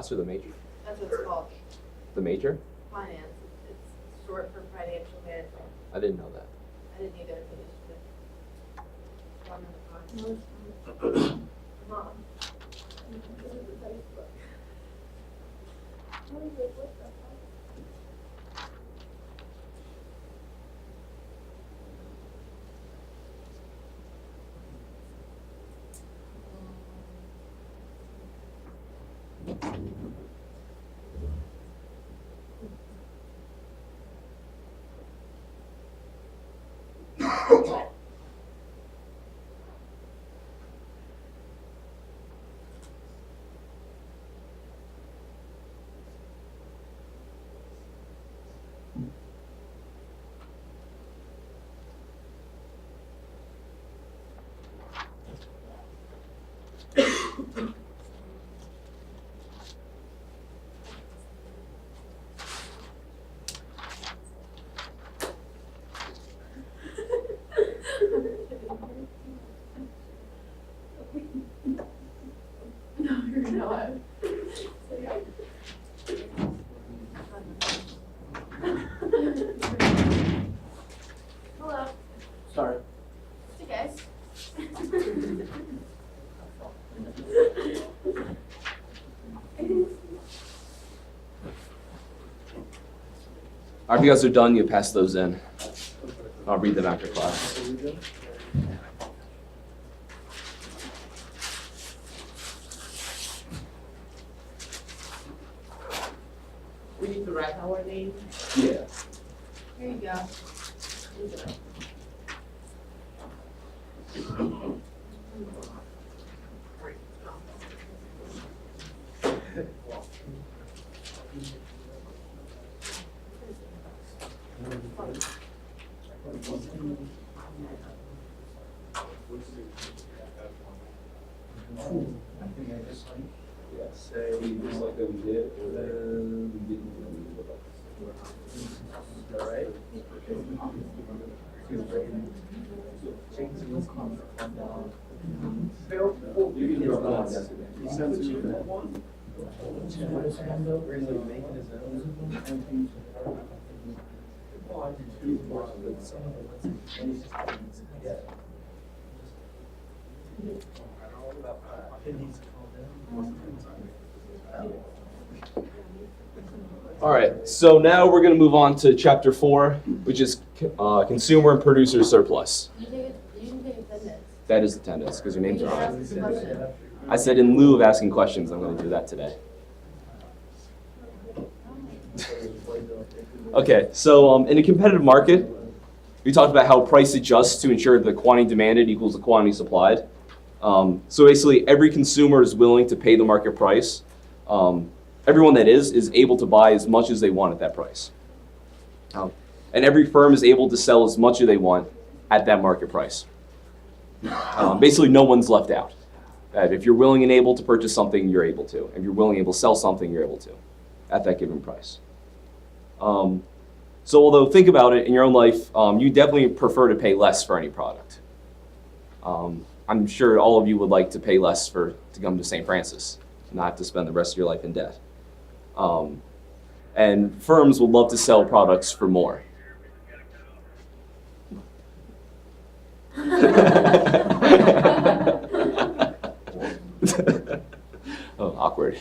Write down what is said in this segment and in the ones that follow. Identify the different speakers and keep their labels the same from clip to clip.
Speaker 1: class or the major?
Speaker 2: That's what it's called,
Speaker 1: The major?
Speaker 2: finance. It's short for financial management.
Speaker 1: I didn't know that.
Speaker 2: I didn't either until yesterday. Mom. No, you're not. Hello.
Speaker 3: Sorry.
Speaker 2: It's okay.
Speaker 1: All right, if you guys are done, you pass those in. I'll read them after class.
Speaker 3: We need to write our name.
Speaker 1: Yeah.
Speaker 2: Here you go.
Speaker 1: Yes. Just like that we did, or then we didn't.
Speaker 3: All right.
Speaker 1: All right, so now we're going to move on to chapter 4, which is consumer and producer surplus.
Speaker 2: You didn't take attendance.
Speaker 1: That is attendance, because your names
Speaker 2: You
Speaker 1: are on
Speaker 2: asked
Speaker 1: it.
Speaker 2: a question.
Speaker 1: I said in lieu of asking questions, I'm going to do that today. Okay, so in a competitive market, we talked about how price adjusts to ensure the quantity demanded equals the quantity supplied. So basically, every consumer is willing to pay the market price. Everyone that is able to buy as much as they want at that price. And every firm is able to sell as much as they want at that market price. Basically, no one's left out. If you're willing and able to purchase something, you're able to. If you're willing and able to sell something, you're able to at that given price. So although think about it in your own life, you definitely prefer to pay less for any product. I'm sure all of you would like to pay less to come to St. Francis, not to spend the rest of your life in debt. And firms would love to sell products for more. Oh, awkward.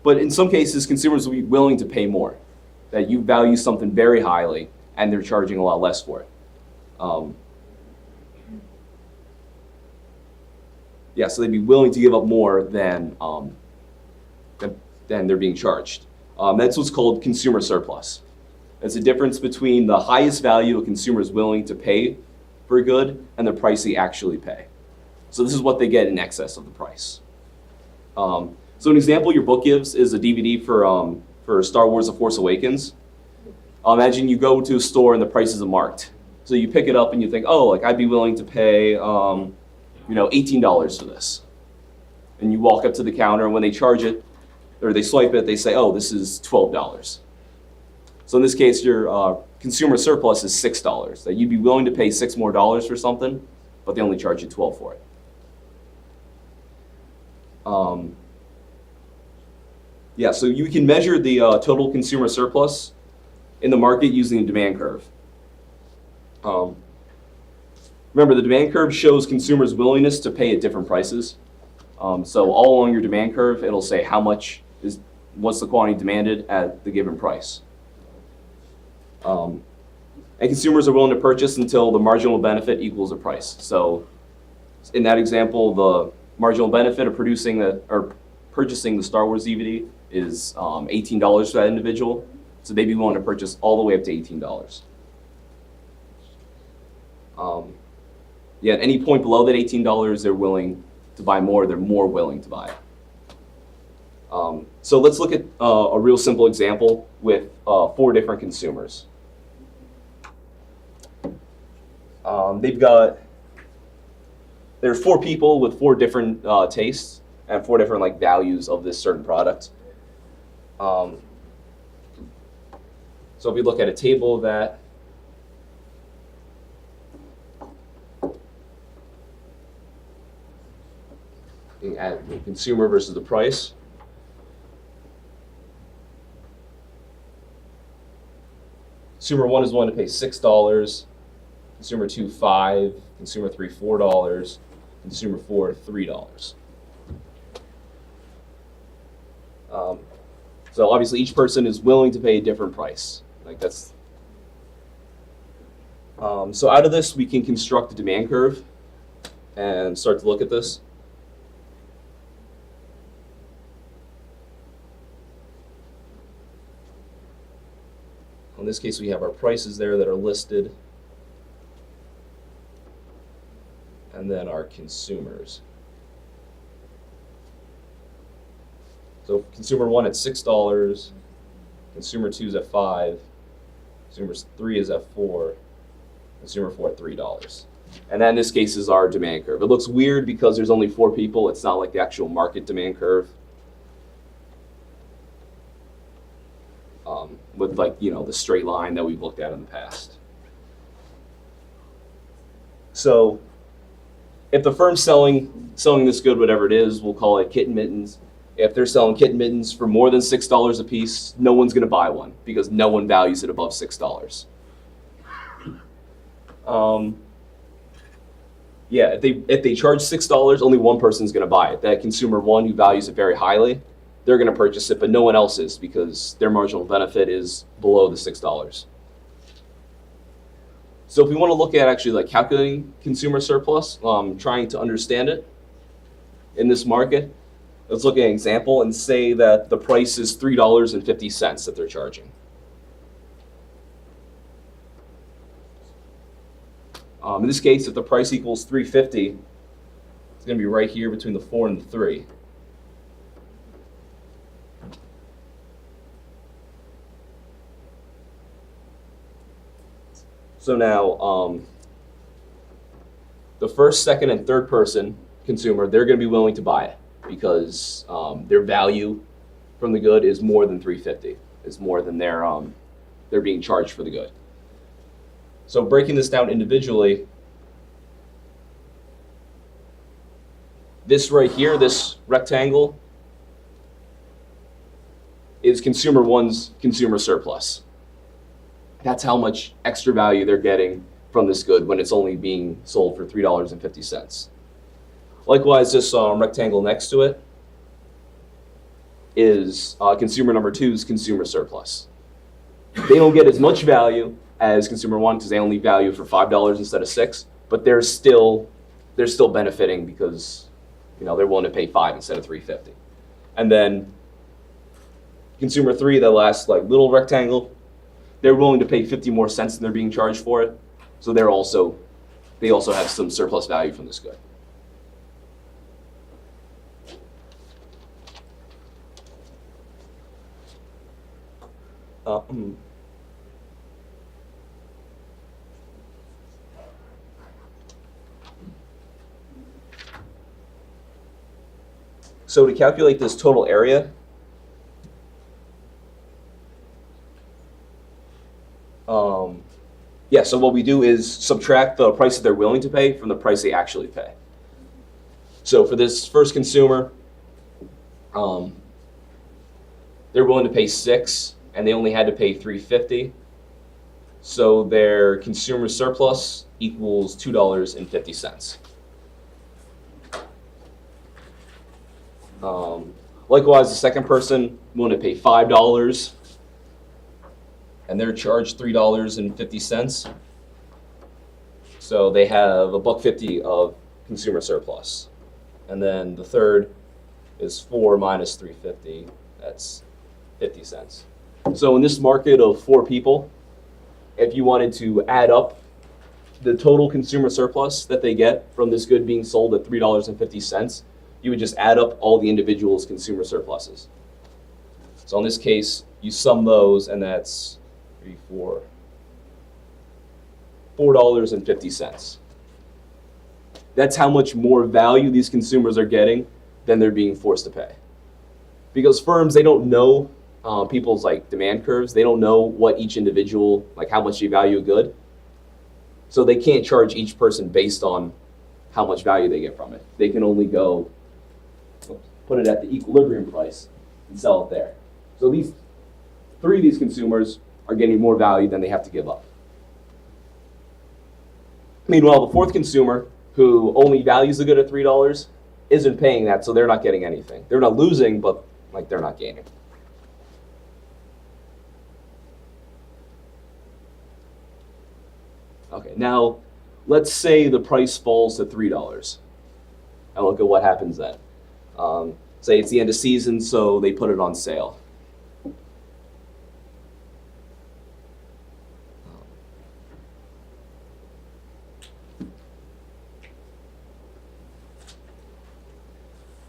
Speaker 1: But in some cases, consumers will be willing to pay more. That you value something very highly, and they're charging a lot less for it. Yeah, so they'd be willing to give up more than they're being charged. That's what's called consumer surplus. It's a difference between the highest value a consumer is willing to pay for a good and the price they actually pay. So this is what they get in excess of the price. So an example your book gives is a DVD for Star Wars: The Force Awakens. Imagine you go to a store and the prices are marked. So you pick it up and you think, oh, like I'd be willing to pay $18 for this. And you walk up to the counter, and when they charge it, or they swipe it, they say, oh, this is $12. So in this case, your consumer surplus is $6. That you'd be willing to pay $6 more for something, but they only charge you $12 for it. Um, yeah, so you can measure the total consumer surplus in the market using the demand curve. Remember, the demand curve shows consumers' willingness to pay at different prices. So all along your demand curve, it'll say what's the quantity demanded at the given price. And consumers are willing to purchase until the marginal benefit equals the price. So in that example, the marginal benefit of purchasing the Star Wars DVD is $18 for that individual. So they'd be willing to purchase all the way up to $18. Yeah, at any point below that $18, they're willing to buy more. They're more willing to buy. So let's look at a real simple example with 4 different consumers. There's 4 people with 4 different tastes and 4 different values of this certain product. So if we look at a table of that, at the consumer versus the price. Consumer 1 is willing to pay $6. Consumer 2, $5. Consumer 3, $4. Consumer 4, $3. So obviously each person is willing to pay a different price. So out of this, we can construct a demand curve and start to look at this. In this case, we have our prices there that are listed, and then our consumers. So consumer 1 at $6, consumer 2 is at $5, consumer 3 is at $4, consumer 4 at $3. And that in this case is our demand curve. It looks weird because there's only 4 people. It's not like the actual market demand curve. With the straight line that we've looked at in the past. So if the firm's selling this good, whatever it is, we'll call it kitten mittens. If they're selling kitten mittens for more than $6 a piece, no one's going to buy one because no one values it above $6. Yeah, if they charge $6, only one person's going to buy it. That consumer 1 who values it very highly, they're going to purchase it, but no one else is because their marginal benefit is below the $6. So if we want to look at actually calculating consumer surplus, trying to understand it in this market, let's look at an example and say that the price is $3.50 that they're charging. In this case, if the price equals $3.50, it's going to be right here between the 4 and the 3. So now, the first, second, and third person consumer, they're going to be willing to buy it because their value from the good is more than $3.50. It's more than they're being charged for the good. So breaking this down individually, this right here, this rectangle, is consumer 1's consumer surplus. That's how much extra value they're getting from this good when it's only being sold for $3.50. Likewise, this rectangle next to it is consumer number 2's consumer surplus. They don't get as much value as consumer 1 because they only value for $5 instead of $6, but they're still benefiting because they're willing to pay $5 instead of $3.50. And then consumer 3, the last little rectangle, they're willing to pay 50 more cents than they're being charged for it. So they also have some surplus value from this good. So to calculate this total area, so what we do is subtract the price that they're willing to pay from the price they actually pay. So for this first consumer, Um, they're willing to pay $6, and they only had to pay $3.50. So their consumer surplus equals $2.50. Likewise, the second person willing to pay $5, and they're charged $3.50. So they have $1.50 of consumer surplus. And then the third is 4 minus 3.50. That's 50 cents. So in this market of 4 people, if you wanted to add up the total consumer surplus that they get from this good being sold at $3.50, you would just add up all the individuals' consumer surpluses. So in this case, you sum those, and that's $4.50. That's how much more value these consumers are getting than they're being forced to pay. Because firms, they don't know people's like demand curves. They don't know what each individual, like how much they value a good. So they can't charge each person based on how much value they get from it. They can only go put it at the equilibrium price and sell it there. So these 3 of these consumers are getting more value than they have to give up. Meanwhile, the 4th consumer, who only values the good at $3, isn't paying that, so they're not getting anything. They're not losing, but like they're not gaining. Okay, now let's say the price falls to $3. And look at what happens then. Say it's the end of season, so they put it on sale.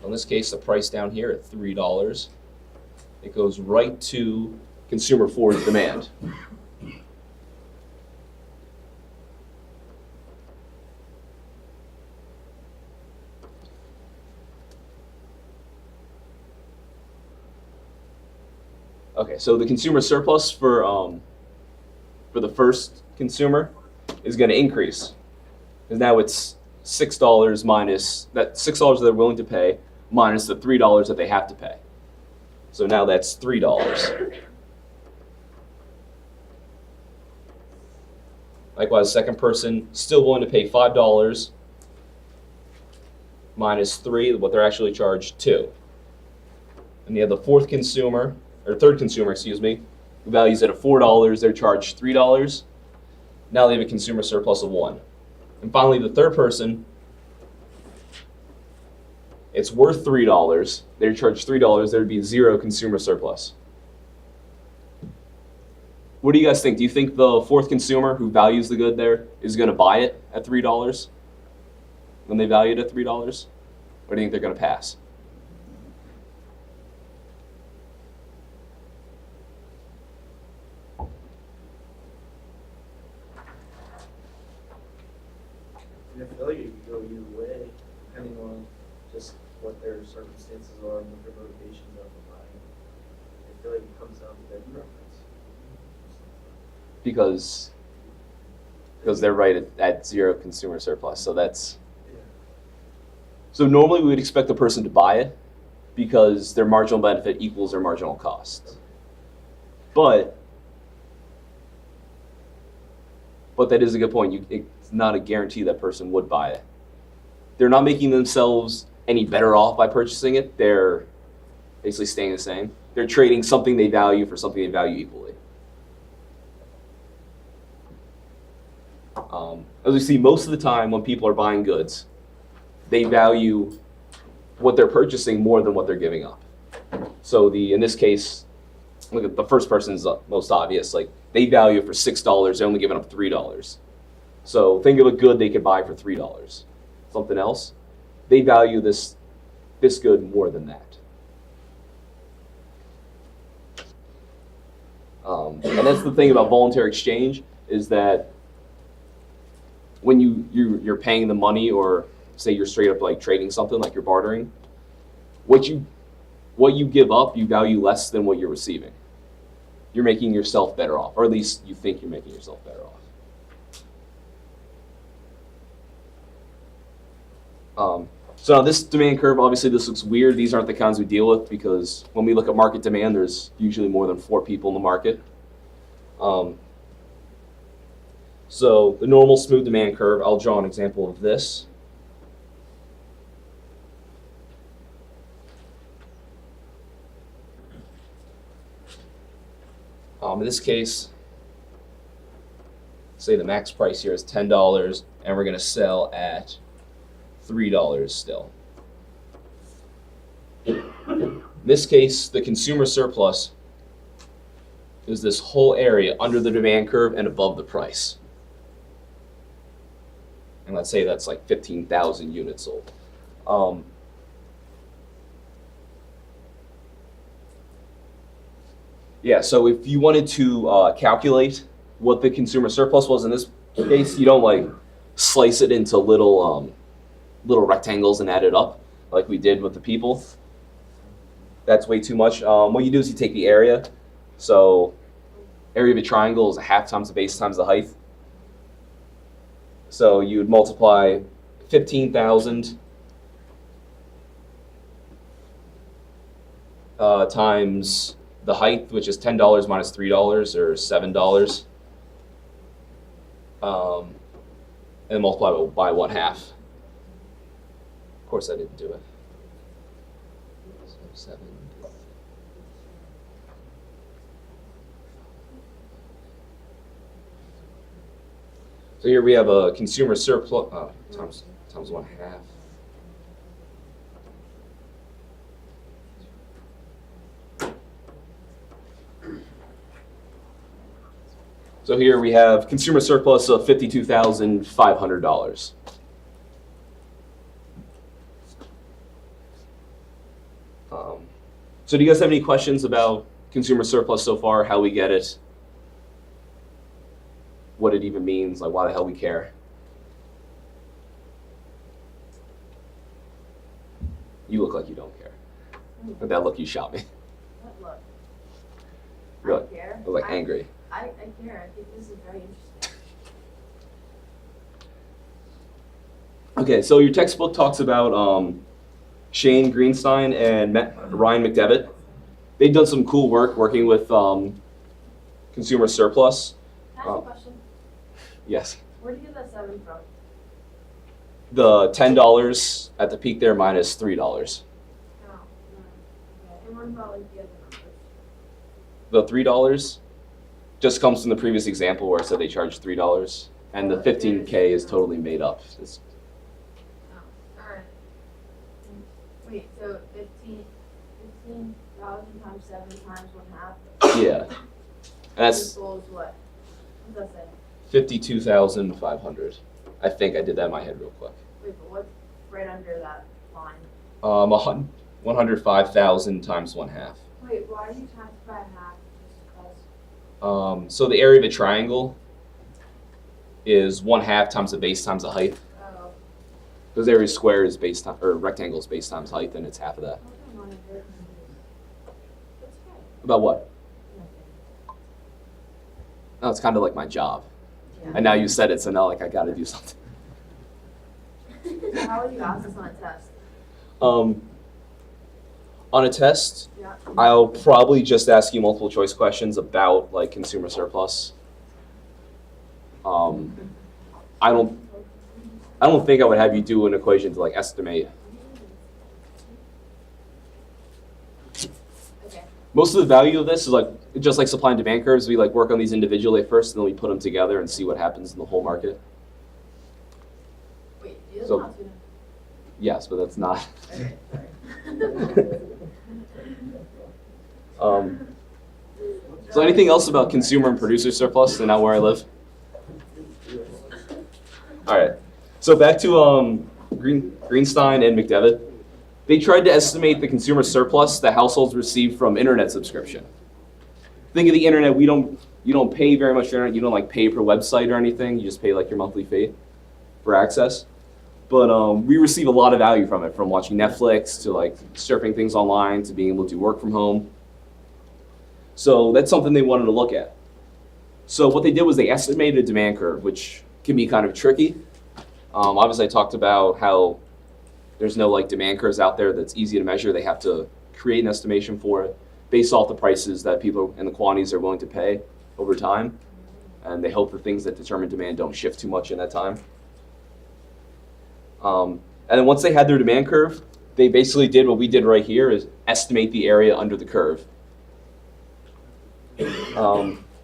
Speaker 1: In this case, the price down here at $3, it goes right to consumer forward demand. Okay, so the consumer surplus for the first consumer is going to increase, because now it's $6 minus that $6 that they're willing to pay minus the $3 that they have to pay. So now that's $3. Likewise, second person still willing to pay $5 minus 3, what they're actually charged, 2. And you have the third consumer, who values it at $4, they're charged $3. Now they have a consumer surplus of 1. And finally, the third person, it's worth $3, they're charged $3, there'd be 0 consumer surplus. What do you guys think? Do you think the 4th consumer who values the good there is going to buy it at $3 when they value it at $3? Or do you think they're going to pass?
Speaker 4: I feel like it could go either way, depending on just what their circumstances are and what their motivations are for buying. I feel like it comes down to their preference.
Speaker 1: Because they're right at 0 consumer surplus. So that's so normally we would expect the person to buy it because their marginal benefit equals their marginal cost. But that is a good point. It's not a guarantee that person would buy it. They're not making themselves any better off by purchasing it. They're basically staying the same. They're trading something they value for something they value equally. As we see, most of the time when people are buying goods, they value what they're purchasing more than what they're giving up. So in this case, look at the first person's most obvious. Like they value it for $6, they're only giving up $3. So think of a good they could buy for $3. Something else, they value this good more than that. And that's the thing about voluntary exchange is that when you're paying the money, or say you're straight up like trading something, like you're bartering, what you give up, you value less than what you're receiving. You're making yourself better off, or at least you think you're making yourself better off. So now this demand curve, obviously this looks weird. These aren't the kinds we deal with because when we look at market demand, there's usually more than 4 people in the market. So the normal smooth demand curve, I'll draw an example of this. In this case, say the max price here is $10 and we're going to sell at $3 still. In this case, the consumer surplus is this whole area under the demand curve and above the price. And let's say that's like 15,000 units sold. Yeah, so if you wanted to calculate what the consumer surplus was in this case, you don't like slice it into little rectangles and add it up like we did with the people. That's way too much. What you do is you take the area. So area of a triangle is a half times the base times the height. So you would multiply 15,000 times the height, which is $10 minus $3 or $7, and multiply it by 1/2. Of course, I didn't do it. So 7. So here we have a consumer surplus times 1/2. So here we have consumer surplus of $52,500. So do you guys have any questions about consumer surplus so far, how we get it, what it even means, like why the hell we care? You look like you don't care. With that look, you shot me.
Speaker 2: What look?
Speaker 1: Really?
Speaker 2: I care.
Speaker 1: You're like angry.
Speaker 2: I care. I think this is very interesting.
Speaker 1: Okay, so your textbook talks about Shane Greenstein and Ryan McDevitt. They've done some cool work working with consumer surplus.
Speaker 2: Can I ask a question?
Speaker 1: Yes.
Speaker 2: Where do you get that 7 from?
Speaker 1: The $10 at the peak there minus $3.
Speaker 2: No. Okay. And what about like the other numbers?
Speaker 1: The $3 just comes from the previous example where it said they charged $3, and the 15K is totally made up. It's,
Speaker 2: Oh, alright. Wait, so 15,000 times 7 times 1/2?
Speaker 1: yeah, and that's
Speaker 2: Equals what? What does that say?
Speaker 1: 52,500. I think I did that in my head real quick.
Speaker 2: Wait, but what's right under that line?
Speaker 1: 105,000 times 1/2.
Speaker 2: Wait, why do you times by half? Just because?
Speaker 1: So the area of a triangle is 1/2 times the base times the height.
Speaker 2: Oh,
Speaker 1: Because every square is base time, or rectangle is base times height, and it's half of that.
Speaker 2: okay, I'm on it. That's okay.
Speaker 1: About what?
Speaker 2: Nothing.
Speaker 1: No, it's kind of like my job.
Speaker 2: Yeah.
Speaker 1: And now you said it, so now like I got to do something.
Speaker 2: So how would you ask this on a test?
Speaker 1: On a test,
Speaker 2: Yeah.
Speaker 1: I'll probably just ask you multiple choice questions about like consumer surplus. I don't think I would have you do an equation to like estimate.
Speaker 2: Okay.
Speaker 1: Most of the value of this is like just like supply and demand curves. We like work on these individually first, and then we put them together and see what happens in the whole market.
Speaker 2: Wait, you
Speaker 1: So-
Speaker 2: not gonna.
Speaker 1: Yes, but that's not.
Speaker 2: Okay, sorry.
Speaker 1: So anything else about consumer and producer surplus and not where I live? All right. So back to Greenstein and McDevitt. They tried to estimate the consumer surplus that households receive from internet subscription. Think of the internet. You don't pay very much for internet. You don't like pay per website or anything. You just pay like your monthly fee for access. But we receive a lot of value from it, from watching Netflix to like surfing things online to being able to work from home. So that's something they wanted to look at. So what they did was they estimated a demand curve, which can be kind of tricky. Obviously, I talked about how There's no like demand curves out there that's easy to measure. They have to create an estimation for it based off the prices that people and the quantities are willing to pay over time. And they hope the things that determine demand don't shift too much in that time. And then once they had their demand curve, they basically did what we did right here, is estimate the area under the curve.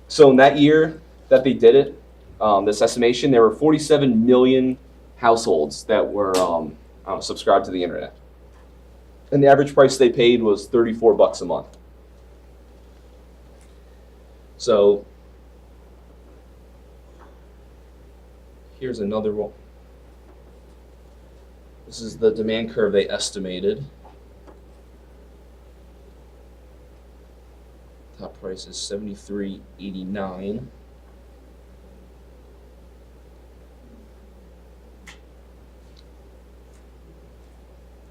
Speaker 1: So in that year that they did it, this estimation, there were 47 million households that were subscribed to the internet. And the average price they paid was $34 a month. So here's another one. This is the demand curve they estimated. Top price is $73.89.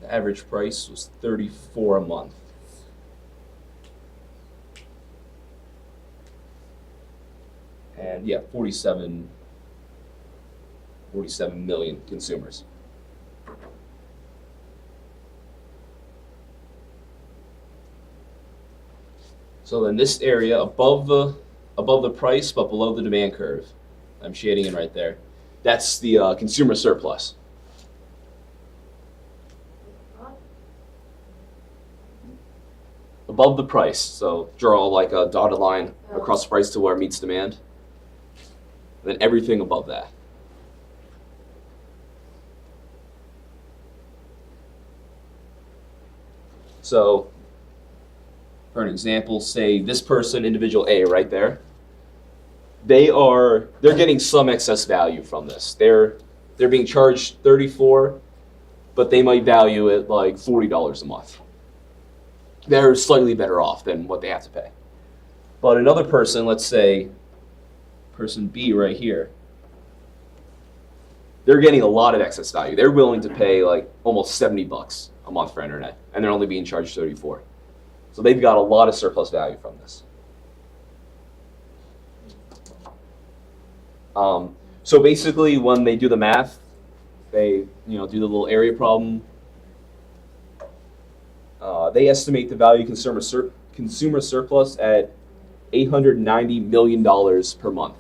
Speaker 1: The average price was $34 a month. And yeah, 47 million consumers. So then this area above the price but below the demand curve, I'm shading in right there. That's the consumer surplus. Above the price, so draw like a dotted line across the price to where it meets demand. Then everything above that. So, for an example, say this person, individual A, right there. They're getting some excess value from this. They're being charged $34, but they might value it like $40 a month. They're slightly better off than what they have to pay. But another person, let's say person B right here, they're getting a lot of excess value. They're willing to pay like almost $70 a month for internet, and they're only being charged $34. So they've got a lot of surplus value from this. So basically, when they do the math, they do the little area problem. They estimate the value of consumer surplus at $890 million per month.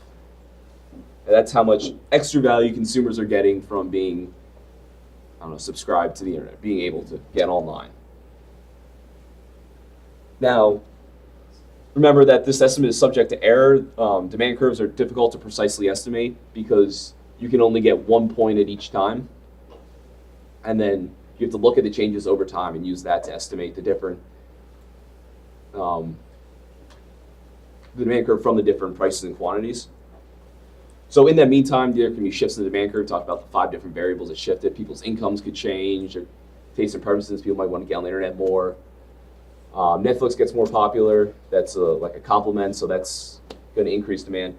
Speaker 1: And that's how much extra value consumers are getting from being, subscribed to the internet, being able to get online. Now, remember that this estimate is subject to error. Demand curves are difficult to precisely estimate because you can only get 1 point at each time. And then you have to look at the changes over time and use that to estimate the different the demand curve from the different prices and quantities. So in that meantime, there can be shifts in the demand curve. Talk about the 5 different variables that shifted. People's incomes could change. Their tastes and preferences. People might want to get on the internet more. Netflix gets more popular. That's like a complement, so that's going to increase demand.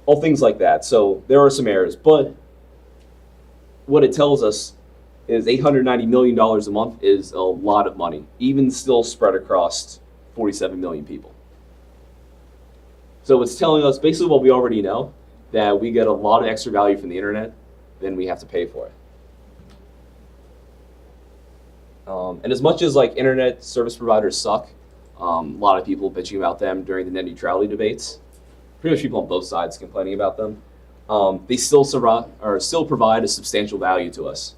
Speaker 1: All things like that. So there are some errors, but what it tells us is $890 million a month is a lot of money, even still spread across 47 million people. So it's telling us basically what we already know, that we get a lot of extra value from the internet than we have to pay for it. And as much as like internet service providers suck, a lot of people bitching about them during the net neutrality debates, pretty much people on both sides complaining about them, they still provide a substantial value to us.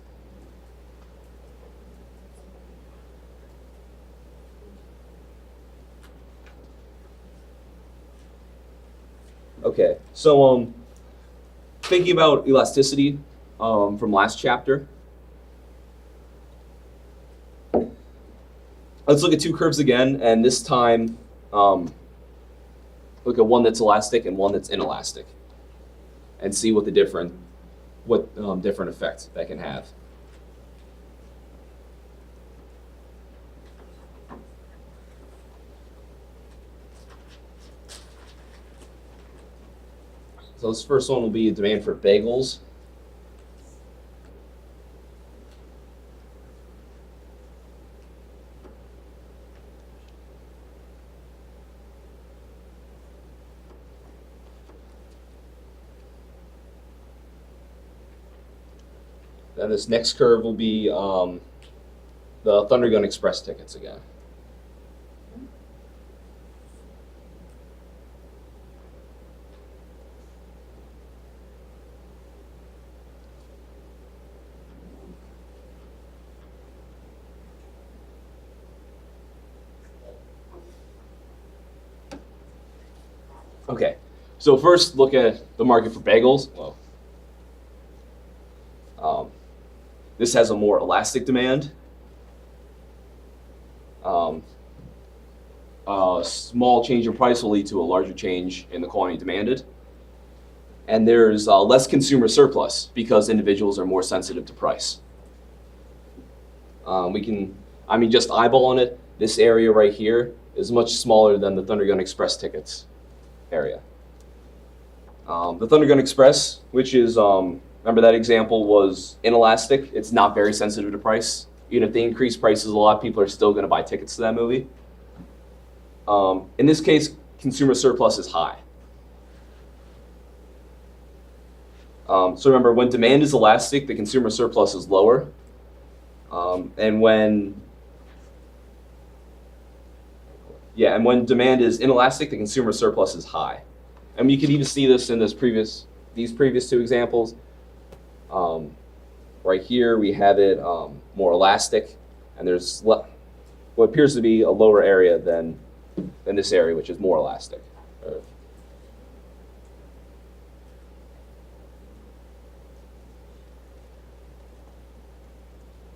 Speaker 1: Okay, so thinking about elasticity from last chapter, let's look at 2 curves again, and this time look at one that's elastic and one that's inelastic, and see what different effects that can have. So this first one will be a demand for bagels. Then this next curve will be the Thunder Gun Express tickets again. Okay, so first look at the market for bagels. Whoa. This has a more elastic demand. A small change in price will lead to a larger change in the quantity demanded. And there's less consumer surplus because individuals are more sensitive to price. Just eyeballing it, this area right here is much smaller than the Thunder Gun Express tickets area. The Thunder Gun Express, which is, remember that example was inelastic. It's not very sensitive to price. Even if they increase prices a lot, people are still going to buy tickets to that movie. In this case, consumer surplus is high. So remember, when demand is elastic, the consumer surplus is lower. And when demand is inelastic, the consumer surplus is high. And you can even see this in these previous two examples. Right here, we have it more elastic, and there's what appears to be a lower area than this area, which is more elastic.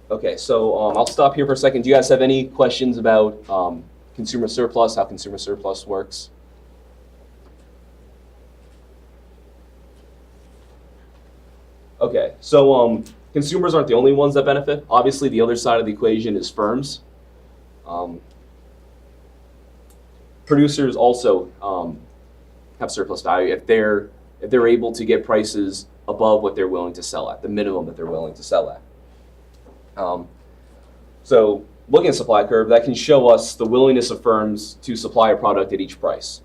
Speaker 1: Okay, so I'll stop here for a second. Do you guys have any questions about consumer surplus, how consumer surplus works? Okay, so consumers aren't the only ones that benefit. Obviously, the other side of the equation is firms. Producers also have surplus value if they're able to get prices above what they're willing to sell at, the minimum that they're willing to sell at. So looking at supply curve, that can show us the willingness of firms to supply a product at each price.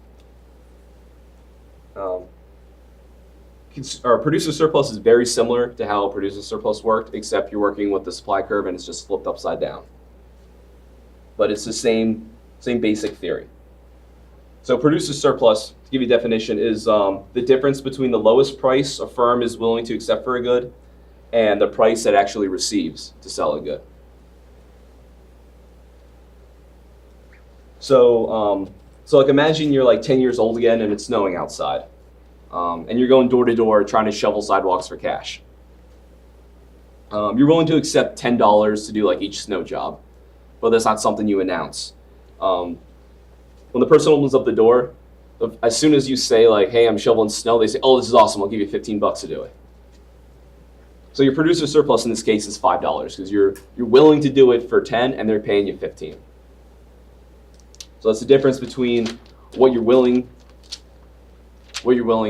Speaker 1: Our producer surplus is very similar to how a producer surplus worked, except you're working with the supply curve and it's just flipped upside down. But it's the same basic theory. So producer surplus, to give you a definition, is the difference between the lowest price a firm is willing to accept for a good and the price it actually receives to sell a good. So like imagine you're like 10 years old again and it's snowing outside. And you're going door to door trying to shovel sidewalks for cash. You're willing to accept $10 to do like each snow job, but that's not something you announce. When the person opens up the door, as soon as you say like, hey, I'm shoveling snow, they say, oh, this is awesome, I'll give you $15 to do it. So your producer surplus in this case is $5 because you're willing to do it for 10 and they're paying you 15. So that's the difference between what you're willing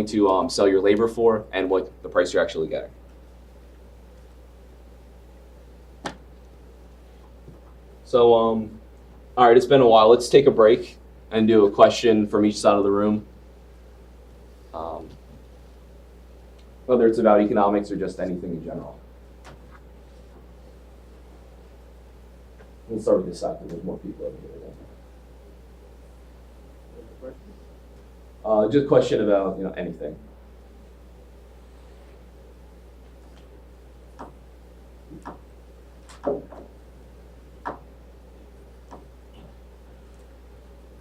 Speaker 1: to sell your labor for and what the price you're actually getting. So, all right, it's been a while. Let's take a break and do a question from each side of the room. Whether it's about economics or just anything in general. We'll start with this side because there's more people over here. Just a question about anything.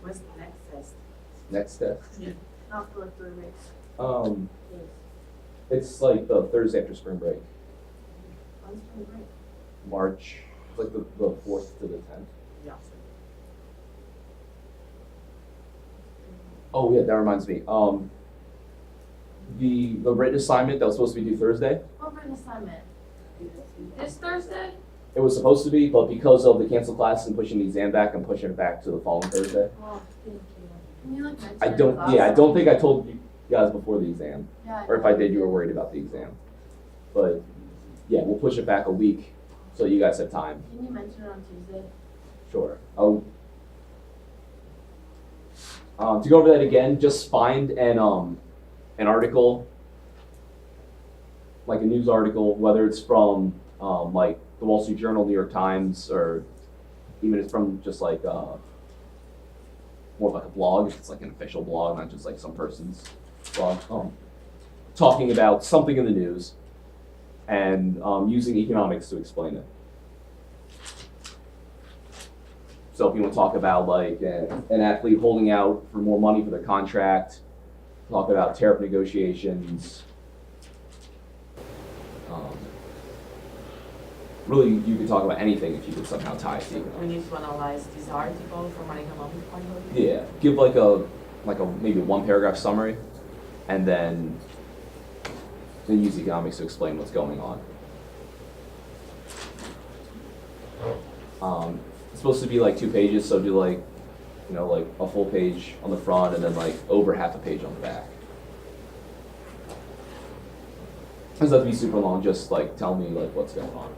Speaker 3: What's the next test?
Speaker 1: Next step.
Speaker 2: Not for 3 weeks.
Speaker 1: It's like the Thursday after spring break,
Speaker 3: When's spring break?
Speaker 1: March, like the 4th to the 10th.
Speaker 3: Yeah.
Speaker 1: Oh yeah, that reminds me. The written assignment that was supposed to be due Thursday,
Speaker 2: What written assignment? This Thursday?
Speaker 1: it was supposed to be, but because of the canceled class and pushing the exam back, I'm pushing it back to the following Thursday.
Speaker 2: Oh, thank you. Can you like mention
Speaker 1: I
Speaker 2: it
Speaker 1: don't
Speaker 2: also?
Speaker 1: think I told you guys before the exam,
Speaker 2: Yeah,
Speaker 1: or if I did, you were worried about the exam. But yeah, we'll push it back a week so you guys have time.
Speaker 2: Can you mention it on Tuesday?
Speaker 1: Sure. To go over that again, just find an article, like a news article, whether it's from like the Wall Street Journal, New York Times, or even if it's from just like more of like a blog, if it's like an official blog, not just like some person's blog, talking about something in the news and using economics to explain it. So if you want to talk about like an athlete holding out for more money for their contract, talk about tariff negotiations. Really, you could talk about anything if you could somehow tie it to
Speaker 3: We
Speaker 1: economics.
Speaker 3: need to analyze this article from an economic point of view.
Speaker 1: Yeah, give like a maybe one paragraph summary, and then use economics to explain what's going on. It's supposed to be like 2 pages, so do like, like a full page on the front and then like over half a page on the back. It doesn't have to be super long, just like tell me like what's going on.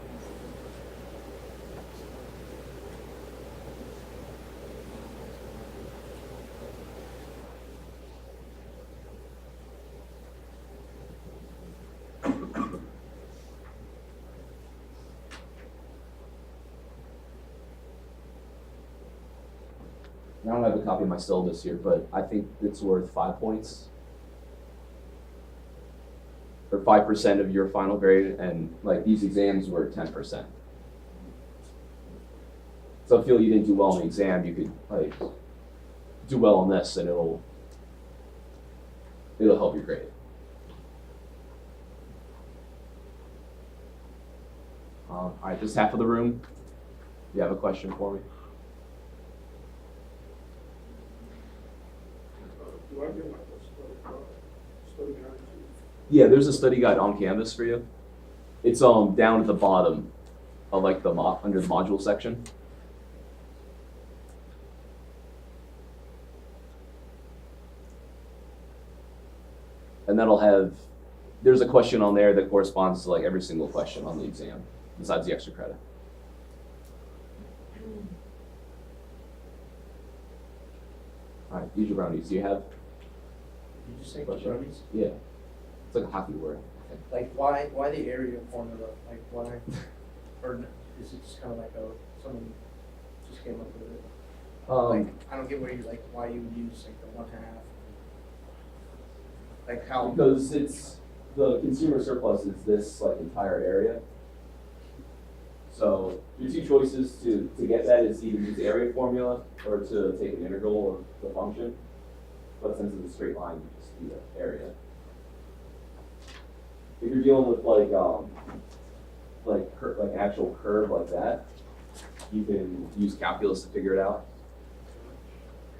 Speaker 1: I don't have a copy of my syllabus here, but I think it's worth 5 points. Or 5% of your final grade, and like these exams were 10%. So if you feel you didn't do well in the exam, you could like do well on this, and it'll help your grade. All right, this half of the room. You have a question for me?
Speaker 5: Do I get like a study guide?
Speaker 1: Yeah, there's a study guide on Canvas for you. It's down at the bottom of like the under the module section. And that'll have, there's a question on there that corresponds to like every single question on the exam, besides the extra credit. All right, use your brownies. Do you have?
Speaker 6: Did you just say
Speaker 1: Question?
Speaker 6: brownies?
Speaker 1: Yeah. It's like a hockey word.
Speaker 6: Like why the area formula? Like why, or is it just kind of like someone just came up with it? Like I don't get where you like why you would use like the 1/2. Like how?
Speaker 1: Because it's, the consumer surplus is this like entire area. So your 2 choices to get that is either use the area formula or to take an integral of the function. But since it's a straight line, you just do the area. If you're dealing with like an actual curve like that, you can use calculus to figure it out.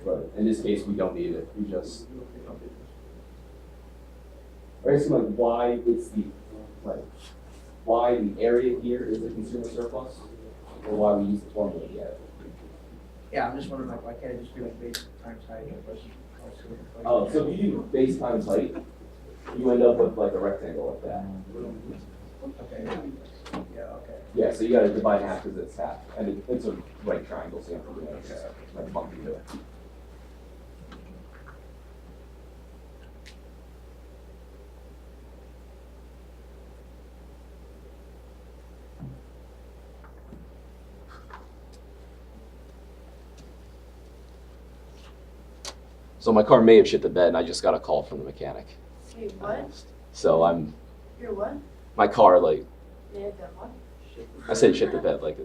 Speaker 1: But in this case, we don't need it. We just basically like why the area here is a consumer surplus, or why we use the formula yet.
Speaker 6: Yeah, I'm just wondering like why can't it just be like base times height?
Speaker 1: Oh, so if you do base times height, you end up with like a rectangle like that.
Speaker 6: Okay. Yeah. Okay.
Speaker 1: Yeah, so you gotta divide half because it's half, and it's a right triangle, so you have to do like bump into it. So my car may have shit the bed, and I just got a call from the mechanic.
Speaker 2: Wait, what?
Speaker 1: So
Speaker 2: You're what?
Speaker 1: my car, like,
Speaker 2: They had that what?
Speaker 1: I said shit the bed, like,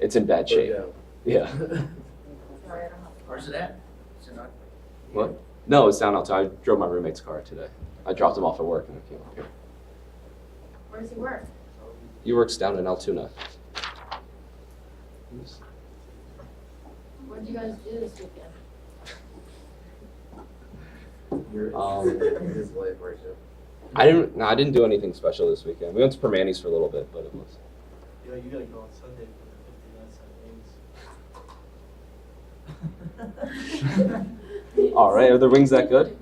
Speaker 1: it's in bad shape. Yeah.
Speaker 2: Sorry, I don't have.
Speaker 6: Where's it at? Is it not?
Speaker 1: What? No, it's down outside. I drove my roommate's car today. I dropped him off at work and I came up here.
Speaker 2: Where does he work?
Speaker 1: He works down in Altoona.
Speaker 2: What did you guys do this weekend?
Speaker 4: His wife works it.
Speaker 1: I didn't do anything special this weekend. We went to Permanis for a little bit, but it was.
Speaker 4: Yo, you gotta go on Sunday for the 59 cent wings.
Speaker 1: All right, are the wings that good?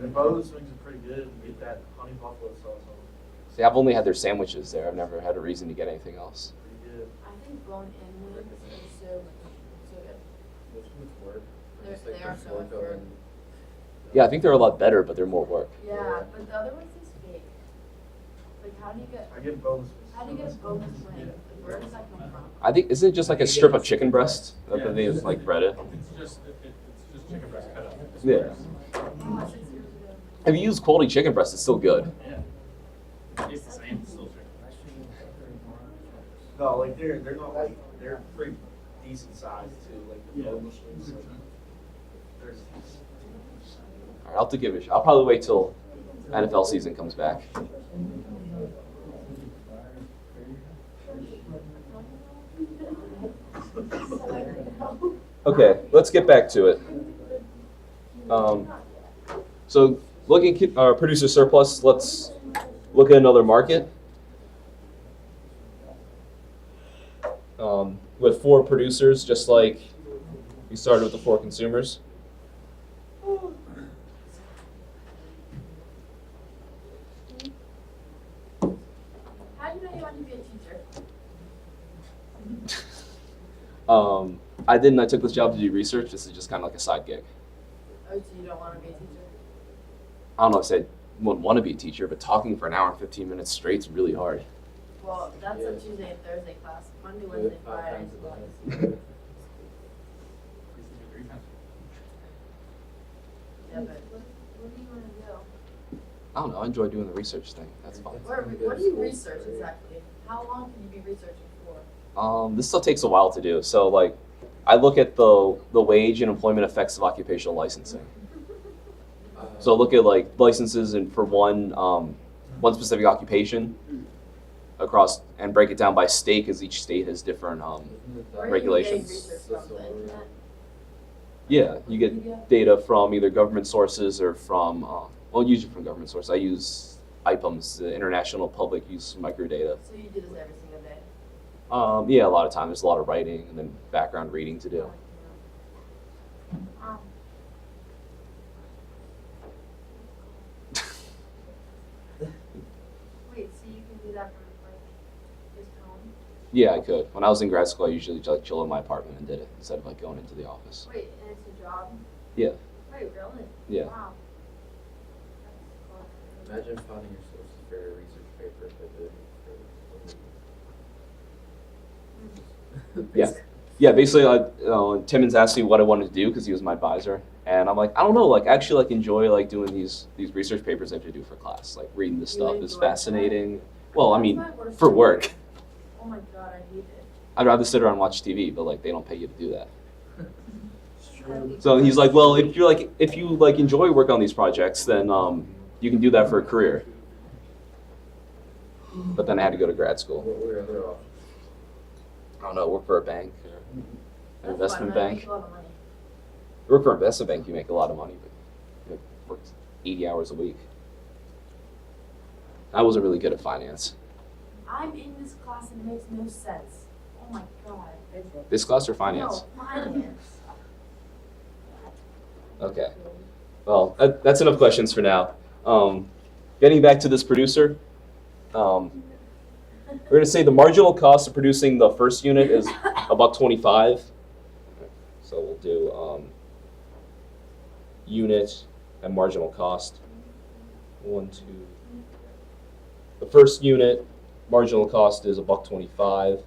Speaker 4: The Bose wings are pretty good. You get that honey buffalo sauce on them.
Speaker 1: See, I've only had their sandwiches there. I've never had a reason to get anything else.
Speaker 4: Pretty good.
Speaker 2: I think bone-in wings are so good.
Speaker 4: Which ones work?
Speaker 2: They are so much work.
Speaker 1: Yeah, I think they're a lot better, but they're more work.
Speaker 2: Yeah, but the other one's is fake. Like, how do you get?
Speaker 4: I get boneless.
Speaker 2: How do you get a boneless wing?
Speaker 3: Where does that come from?
Speaker 1: I think, isn't it just like a strip of chicken breast that they just like bread it?
Speaker 5: It's just chicken breast cut up.
Speaker 1: Yeah. If you use quality chicken breast, it's still good.
Speaker 5: Yeah. It's the same, it's still chicken.
Speaker 4: No, like they're not like, they're pretty decent size too, like the
Speaker 5: Yeah.
Speaker 4: boneless ones. They're-
Speaker 1: All right, I'll have to give it a shot. I'll probably wait till NFL season comes back. Okay, let's get back to it. So looking at our producer surplus, let's look at another market. With 4 producers, just like we started with the 4 consumers.
Speaker 2: How do you know you want to be a teacher?
Speaker 1: I didn't. I took this job to do research. This is just kind of like a side gig.
Speaker 2: Oh, so you don't want to be a teacher?
Speaker 1: I don't know if I said wouldn't want to be a teacher, but talking for an hour and 15 minutes straight is really hard.
Speaker 2: Well, that's a Tuesday and Thursday class. Monday, Wednesday, Friday. Yeah, but what do you want to do?
Speaker 1: I don't know. I enjoy doing the research thing. That's fine.
Speaker 2: What do you research exactly? How long can you be researching for?
Speaker 1: This still takes a while to do. So like, I look at the wage and employment effects of occupational licensing. So look at like licenses and for one specific occupation across and break it down by state because each state has different
Speaker 2: Where are you
Speaker 1: regulations.
Speaker 2: getting research from? The internet?
Speaker 1: Yeah, you get data from either government sources or from usually from government sources. I use IPUMS, the International Public Use Microdata.
Speaker 2: So you do this every single day?
Speaker 1: Yeah, a lot of time. There's a lot of writing and then background reading to do.
Speaker 2: Wait, so you can do that from like just home?
Speaker 1: Yeah, I could. When I was in grad school, I usually just like chill in my apartment and did it instead of like going into the office.
Speaker 2: Wait, and it's a job?
Speaker 1: Yeah.
Speaker 2: Wait, really?
Speaker 1: Yeah.
Speaker 2: Wow.
Speaker 7: Imagine finding your sources for a research paper if they did.
Speaker 1: Yeah. Yeah, basically, Timmons asked me what I wanted to do because he was my advisor, and I'm like, I don't know, like actually, like enjoy like doing these research papers I have to do for class, like reading this
Speaker 2: You
Speaker 1: stuff is
Speaker 2: enjoy that?
Speaker 1: fascinating. Well, I
Speaker 2: That's
Speaker 1: mean,
Speaker 2: my worst
Speaker 1: for
Speaker 2: thing.
Speaker 1: work,
Speaker 2: Oh my god, I hate it.
Speaker 1: I'd rather sit around and watch TV, but like they don't pay you to do that. So he's like, well, if you enjoy work on these projects, then you can do that for a career. But then I had to go to grad school.
Speaker 7: What were your other options?
Speaker 1: I don't know, work for a bank or an
Speaker 2: That's
Speaker 1: investment
Speaker 2: fine, I
Speaker 1: bank.
Speaker 2: make a lot of money.
Speaker 1: Work for an investment bank, you make a lot of money, but you work 80 hours a week. I wasn't really good at finance.
Speaker 2: I'm in this class and it makes no sense. Oh my god.
Speaker 1: This class or finance?
Speaker 2: No, finance.
Speaker 1: Okay. Well, that's enough questions for now. Getting back to this producer, we're going to say the marginal cost of producing the first unit is $1.25. So we'll do unit and marginal cost. 1, 2. The first unit marginal cost is $1.25.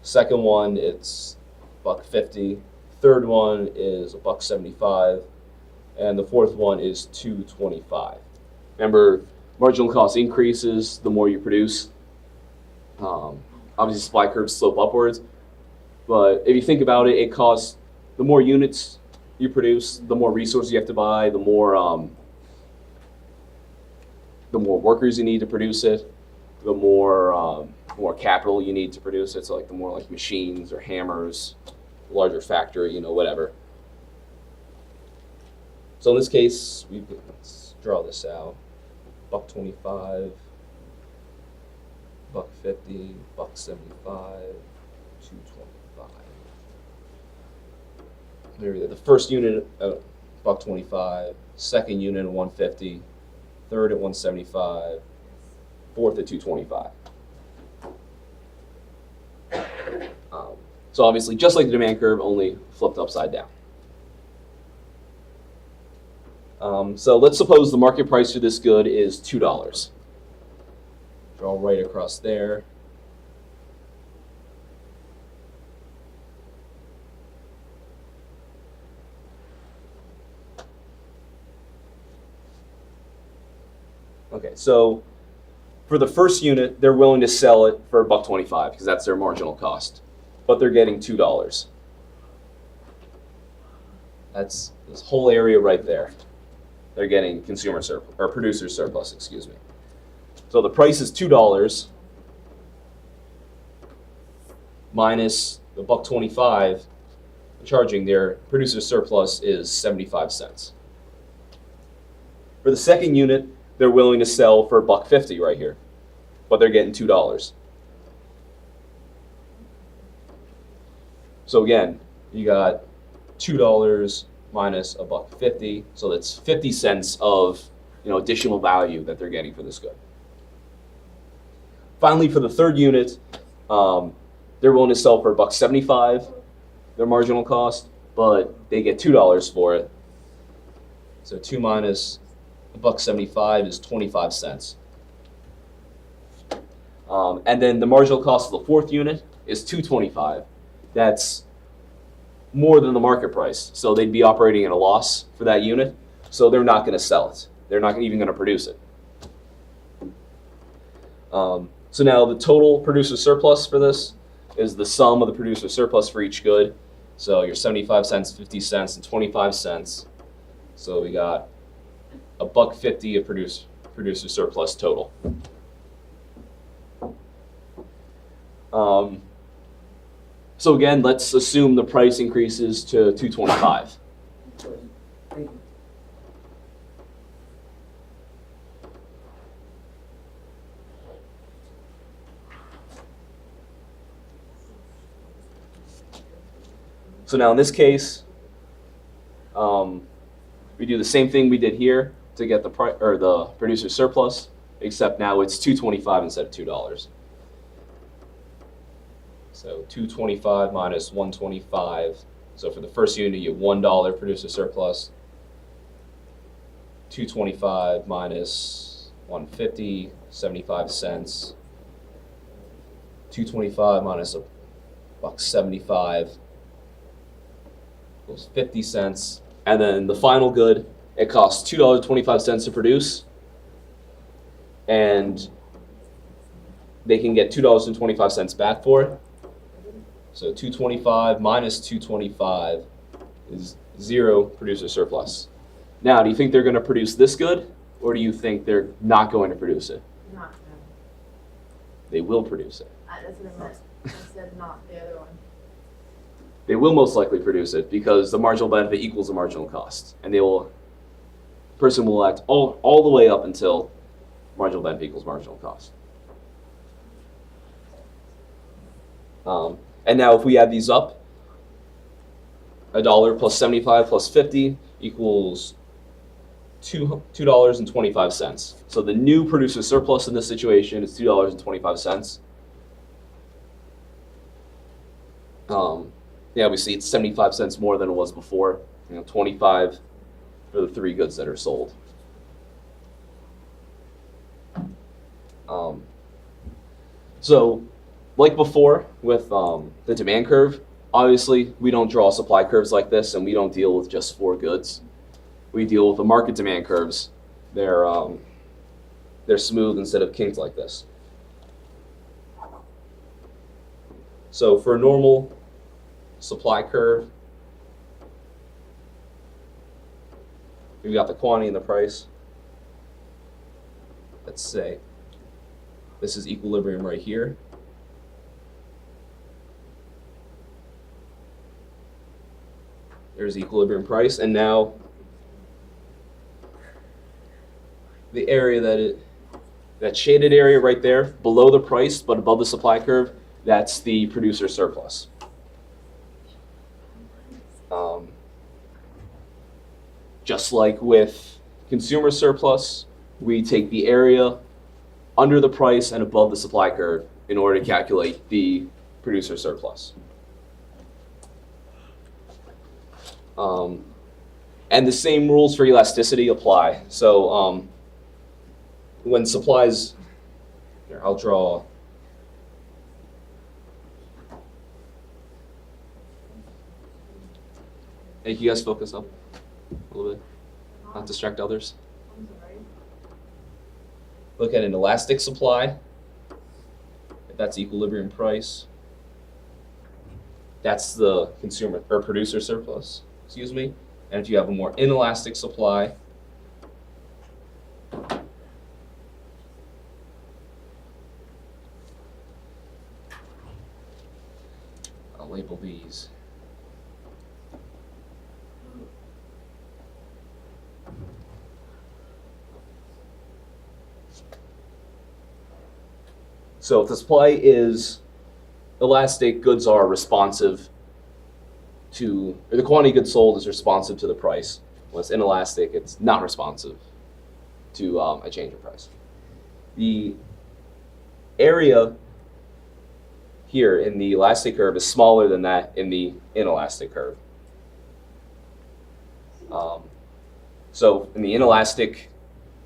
Speaker 1: Second one, it's $1.50. Third one is $1.75. And the fourth one is $2.25. Remember, marginal cost increases the more you produce. Obviously, supply curves slope upwards. But if you think about it, it costs, the more units you produce, the more resources you have to buy, the more workers you need to produce it, the more capital you need to produce it. So like the more like machines or hammers, larger factory, whatever. So in this case, let's draw this out. $1.25, $1.50, $1.75, $2.25. There we go. The first unit at $1.25, second unit at $1.50, third at $1.75, fourth at $2.25. So obviously, just like the demand curve, only flipped upside down. So let's suppose the market price for this good is $2. Draw right across there. Okay, so for the first unit, they're willing to sell it for $1.25 because that's their marginal cost, but they're getting $2. That's this whole area right there. They're getting consumer surplus or producer surplus, excuse me. So the price is $2 minus the $1.25 charging. Their producer surplus is 75 cents. For the second unit, they're willing to sell for $1.50 right here, but they're getting $2. So again, you got $2 minus $1.50, so that's 50 cents of additional value that they're getting for this good. Finally, for the third unit, they're willing to sell for $1.75, their marginal cost, but they get $2 for it. So 2 minus $1.75 is 25 cents. And then the marginal cost of the fourth unit is $2.25. That's more than the market price. So they'd be operating at a loss for that unit. So they're not going to sell it. They're not even going to produce it. So now the total producer surplus for this is the sum of the producer surplus for each good. So your 75 cents, 50 cents, and 25 cents. So we got $1.50 of producer surplus total. So again, let's assume the price increases to $2.25.
Speaker 6: Thank you.
Speaker 1: So now in this case, we do the same thing we did here to get the producer surplus, except now it's $2.25 instead of $2. So $2.25 minus $1.25. So for the first unit, you have $1 producer surplus. $2.25 minus $1.50, 75 cents. $2.25 minus $1.75 equals 50 cents. And then the final good, it costs $2.25 to produce, and they can get $2.25 back for it. So $2.25 minus $2.25 is 0 producer surplus. Now, do you think they're going to produce this good, or do you think they're not going to produce it?
Speaker 2: Not,
Speaker 1: They will produce it.
Speaker 2: that's what I meant. I said not the other one.
Speaker 1: They will most likely produce it because the marginal benefit equals the marginal cost, and the person will act all the way up until marginal benefit equals marginal cost. And now if we add these up, $1 plus 75 plus 50 equals $2.25. So the new producer surplus in this situation is $2.25. Yeah, we see it's 75 cents more than it was before. 25 for the 3 goods that are sold. So, like before with the demand curve, obviously we don't draw supply curves like this, and we don't deal with just 4 goods. We deal with the market demand curves. They're smooth instead of kinked like this. So for a normal supply curve, we've got the quantity and the price. Let's say this is equilibrium right here. There's equilibrium price, and now the area that shaded area right there, below the price but above the supply curve, that's the producer surplus. Just like with consumer surplus, we take the area under the price and above the supply curve in order to calculate the producer surplus. And the same rules for elasticity apply. So when supplies, here, I'll draw. Hey, can you guys focus up a little bit? Not distract others.
Speaker 2: I'm sorry.
Speaker 1: look at an elastic supply, if that's equilibrium price, that's the consumer or producer surplus, excuse me. And if you have a more inelastic supply, I'll label these. So if the supply is elastic, goods are responsive to, or the quantity of goods sold is responsive to the price. When it's inelastic, it's not responsive to a change in price. The area here in the elastic curve is smaller than that in the inelastic curve. So in the inelastic,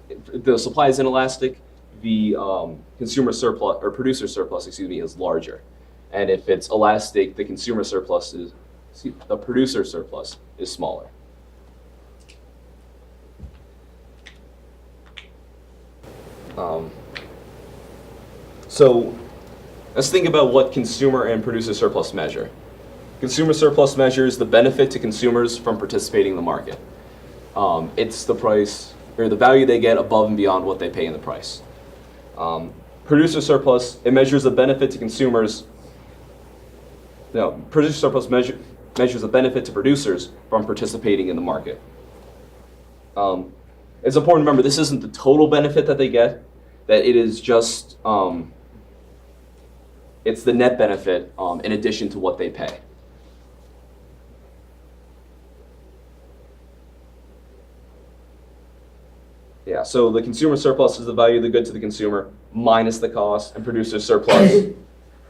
Speaker 1: if the supply is inelastic, the consumer surplus or producer surplus, excuse me, is larger. And if it's elastic, the consumer surplus is, the producer surplus is smaller. So let's think about what consumer and producer surplus measure. Consumer surplus measures the benefit to consumers from participating in the market. It's the price or the value they get above and beyond what they pay in the price. Producer surplus, it measures the benefit to consumers. No, producer surplus measures the benefit to producers from participating in the market. It's important to remember this isn't the total benefit that they get, that it is just, it's the net benefit in addition to what they pay. Yeah, so the consumer surplus is the value of the good to the consumer minus the cost, and producer surplus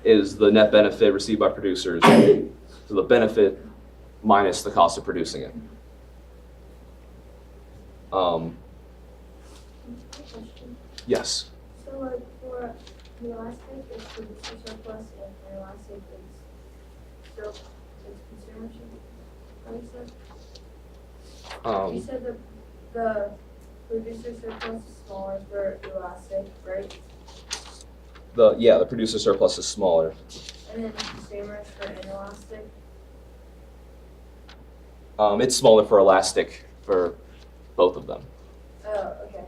Speaker 1: is the net benefit received by producers. So the benefit minus the cost of producing it.
Speaker 8: Question.
Speaker 1: Yes.
Speaker 8: So like for the elastic, it's producer surplus, and for elastic, it's consumer surplus. You said the producer surplus is smaller for elastic, right?
Speaker 1: The producer surplus is smaller.
Speaker 8: And then consumers for inelastic.
Speaker 1: It's smaller for elastic for both of them.
Speaker 8: Oh, okay.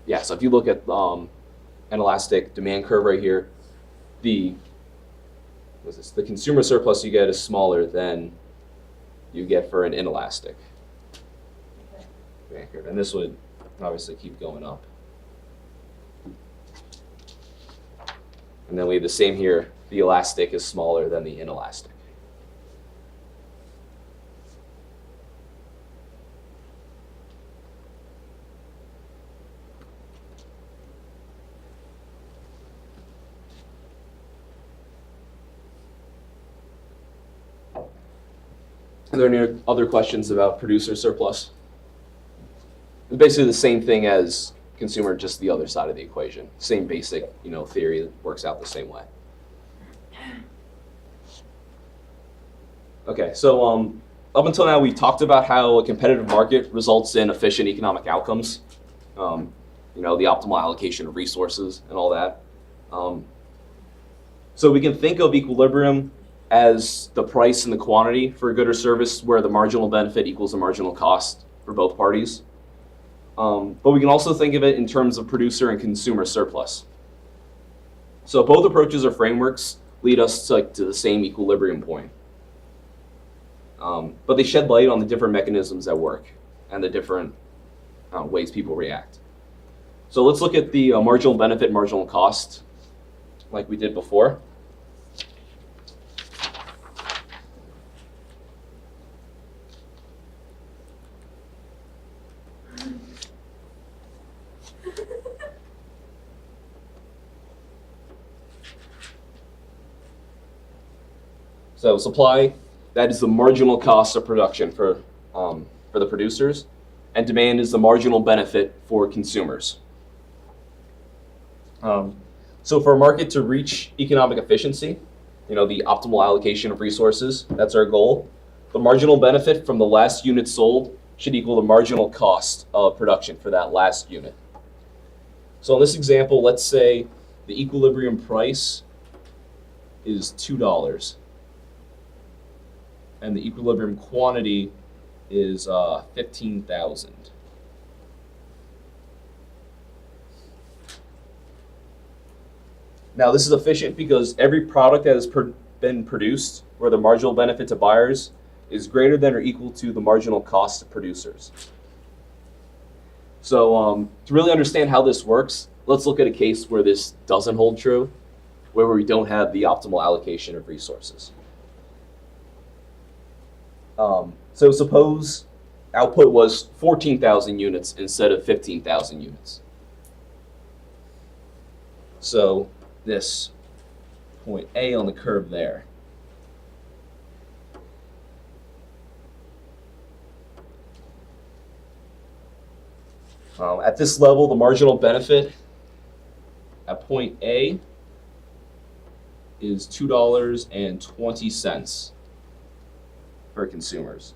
Speaker 1: Yeah, so if you look at an elastic demand curve right here, the consumer surplus you get is smaller than you get for an inelastic demand curve. And this would obviously keep going up. And then we have the same here. The elastic is smaller than the inelastic. Are there any other questions about producer surplus? It's basically the same thing as consumer, just the other side of the equation. Same basic, theory that works out the same way. Okay, so up until now we talked about how a competitive market results in efficient economic outcomes. The optimal allocation of resources and all that. So we can think of equilibrium as the price and the quantity for a good or service where the marginal benefit equals the marginal cost for both parties. But we can also think of it in terms of producer and consumer surplus. So both approaches or frameworks lead us to the same equilibrium point. But they shed light on the different mechanisms at work and the different ways people react. So let's look at the marginal benefit, marginal cost like we did before. So supply, that is the marginal cost of production for the producers. and demand is the marginal benefit for consumers. So for a market to reach economic efficiency, the optimal allocation of resources, that's our goal. The marginal benefit from the last unit sold should equal the marginal cost of production for that last unit. So in this example, let's say the equilibrium price is $2 and the equilibrium quantity is 15,000. Now this is efficient because every product that has been produced where the marginal benefit to buyers is greater than or equal to the marginal cost to producers. So to really understand how this works, let's look at a case where this doesn't hold true, where we don't have the optimal allocation of resources. So suppose output was 14,000 units instead of 15,000 units. So this point A on the curve there. At this level, the marginal benefit at point A is $2.20 for consumers.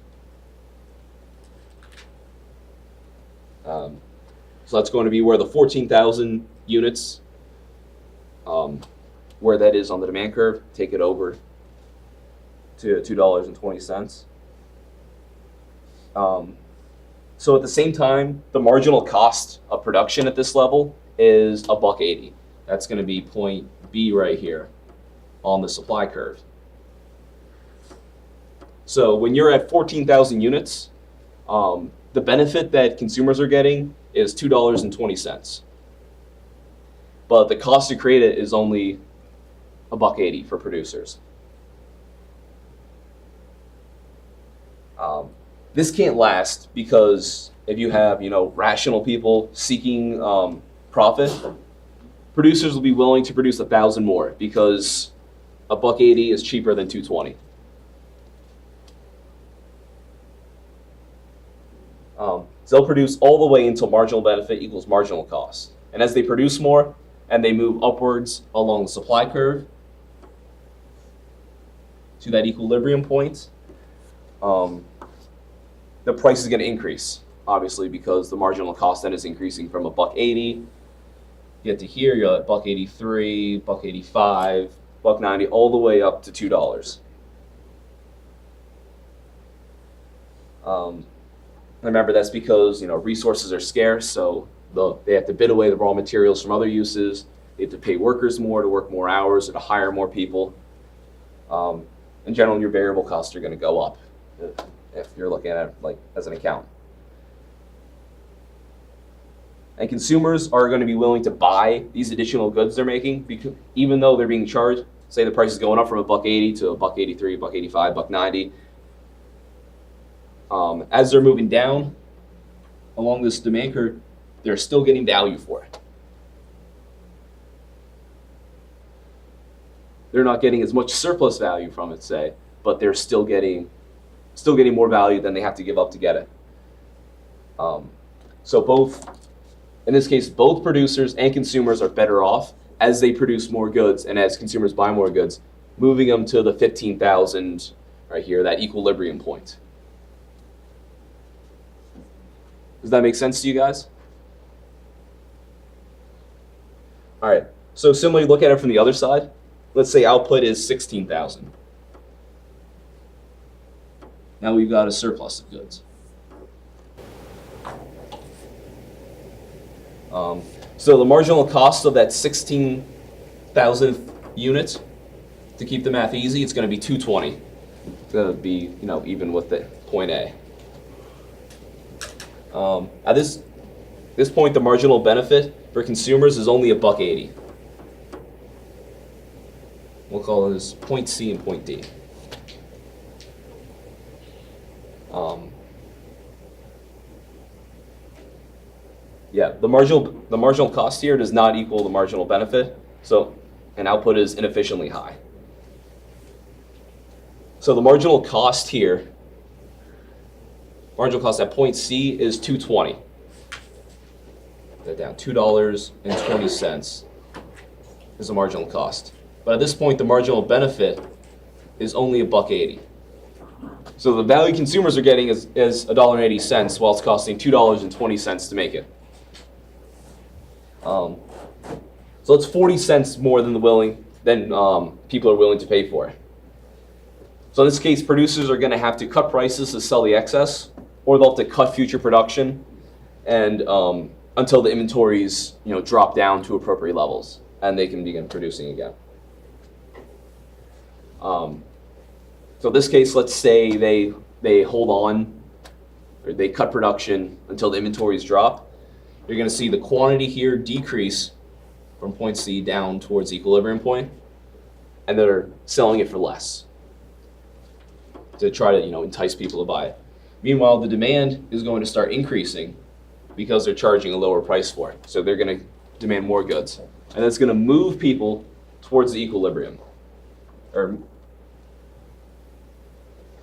Speaker 1: So that's going to be where the 14,000 units, where that is on the demand curve, take it over to $2.20. So at the same time, the marginal cost of production at this level is $1.80. That's going to be point B right here on the supply curve. So when you're at 14,000 units, the benefit that consumers are getting is $2.20. But the cost to create it is only $1.80 for producers. This can't last because if you have, rational people seeking profit, producers will be willing to produce 1,000 more because $1.80 is cheaper than $2.20. So they'll produce all the way until marginal benefit equals marginal cost. And as they produce more and they move upwards along the supply curve to that equilibrium point, the price is going to increase, obviously, because the marginal cost then is increasing from $1.80. Get to here, you're at $1.83, $1.85, $1.90, all the way up to $2. Remember, that's because resources are scarce, so they have to bid away the raw materials from other uses. They have to pay workers more to work more hours or to hire more people. In general, your variable costs are going to go up if you're looking at it as an account. And consumers are going to be willing to buy these additional goods they're making, because even though they're being charged, say the price is going up from $1.80 to $1.83, $1.85, $1.90. As they're moving down along this demand curve, they're still getting value for it. They're not getting as much surplus value from it, say, but they're still getting more value than they have to give up to get it. So in this case, both producers and consumers are better off as they produce more goods and as consumers buy more goods, moving them to the 15,000 right here, that equilibrium point. Does that make sense to you guys? All right, so similarly, look at it from the other side. Let's say output is 16,000. Now we've got a surplus of goods. So the marginal cost of that 16,000 units, to keep the math easy, it's going to be $2.20. It's going to be even with the point A. At this point, the marginal benefit for consumers is only $1.80. We'll call this point C and point D. Yeah, the marginal cost here does not equal the marginal benefit, and output is inefficiently high. So the marginal cost here marginal cost at point C is $2.20. That down, $2.20 is the marginal cost. But at this point, the marginal benefit is only $1.80. So the value consumers are getting is $1.80 while it's costing $2.20 to make it. So it's 40 cents more than people are willing to pay for it. So in this case, producers are going to have to cut prices to sell the excess, or they'll have to cut future production, and until the inventories drop down to appropriate levels, and they can begin producing again. So in this case, let's say they hold on, or they cut production until the inventories drop. You're going to see the quantity here decrease from point C down towards the equilibrium point, and they're selling it for less to try to entice people to buy it. Meanwhile, the demand is going to start increasing because they're charging a lower price for it. So they're going to demand more goods, and that's going to move people towards the equilibrium, or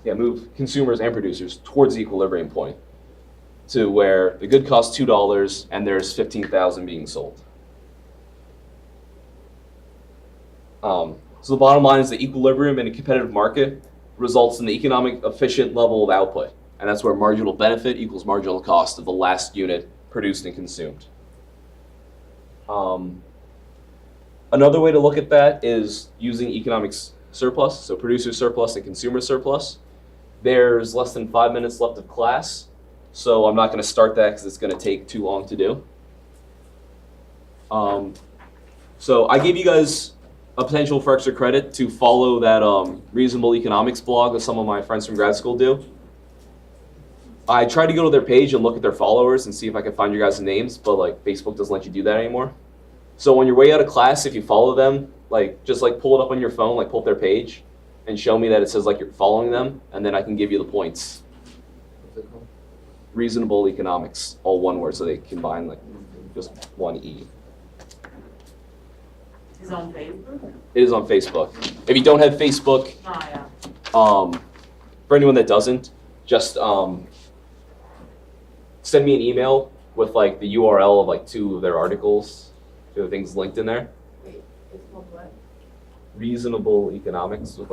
Speaker 1: move consumers and producers towards the equilibrium point, to where the good costs $2 and there's 15,000 being sold. So the bottom line is the equilibrium in a competitive market results in the economic efficient level of output, and that's where marginal benefit equals marginal cost of the last unit produced and consumed. Another way to look at that is using economic surplus, so producer surplus and consumer surplus. There's less than 5 minutes left of class, so I'm not going to start that because it's going to take too long to do. So I gave you guys a potential for extra credit to follow that reasonable economics blog that some of my friends from grad school do. I tried to go to their page and look at their followers and see if I could find your guys' names, but Facebook doesn't let you do that anymore. So on your way out of class, if you follow them, just pull it up on your phone, pull up their page, and show me that it says you're following them, and then I can give you the points.
Speaker 7: What's it called?
Speaker 1: Reasonable economics, all one word, so they combine just one E.
Speaker 3: It's on Facebook?
Speaker 1: It is on Facebook. If you don't have Facebook,
Speaker 3: Oh, yeah.
Speaker 1: for anyone that doesn't, just send me an email with the URL of 2 of their articles, 2 of the things linked in there.
Speaker 2: Wait, it's called what?
Speaker 1: Reasonable economics with